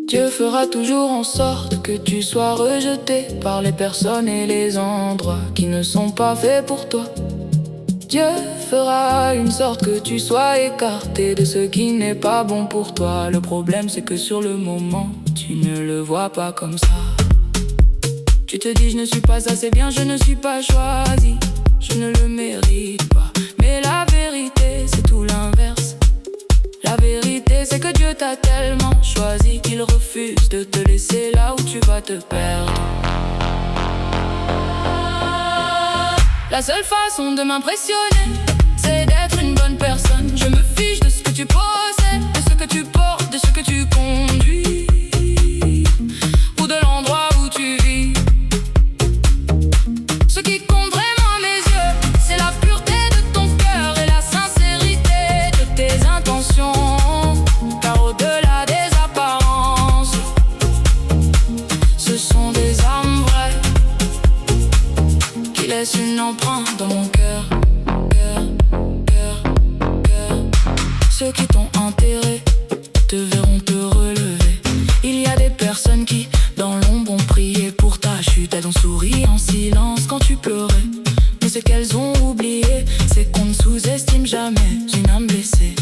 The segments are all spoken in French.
Dieu fera toujours en sorte que tu sois rejeté par les personnes et les endroits qui ne sont pas faits pour toi. Dieu fera une sorte que tu sois écarté de ce qui n'est pas bon pour toi. Le problème c'est que sur le moment, tu ne le vois pas comme ça. Tu te dis je ne suis pas assez bien, je ne suis pas choisi, je ne le mérite pas. Mais la vérité c'est tout l'inverse. La vérité c'est que Dieu t'a tellement choisi qu'il refuse de te laisser là où tu vas te perdre. La seule façon de m'impressionner, c'est d'être une bonne personne. Je me fiche de ce que tu possèdes, de ce que tu portes, de ce que tu conduis, ou de l'endroit où tu vis. Ce qui compte vraiment à mes yeux, c'est la pureté de ton cœur et la sincérité de tes intentions. Car au-delà des apparences, ce sont des âmes vraies qui laissent une empreinte dans mon cœur. Ceux qui t'ont enterré te verront te relever. Il y a des personnes qui, dans l'ombre, ont prié pour ta chute. Elles ont souri en silence quand tu pleurais. Mais ce qu'elles ont oublié, c'est qu'on ne sous-estime jamais une âme blessée.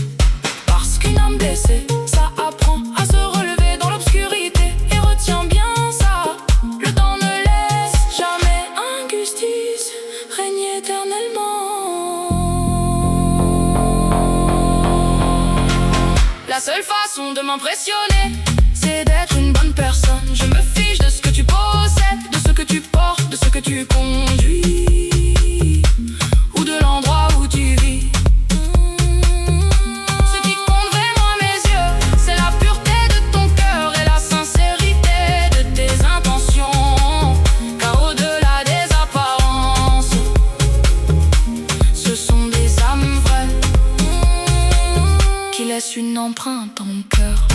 Parce qu'une âme blessée, ça apprend à se relever dans l'obscurité. Et retiens bien ça, le temps ne laisse jamais injustice régner éternellement. La seule façon de m'impressionner, c'est d'être une bonne personne. Je me fiche de ce que tu possèdes, de ce que tu portes, de ce que tu conduis, ou de l'endroit où tu vis. Ce qui compte vraiment à mes yeux, c'est la pureté de ton cœur et la sincérité de tes intentions. Car au-delà des apparences, ce sont des âmes vraies qui laissent une empreinte dans mon cœur.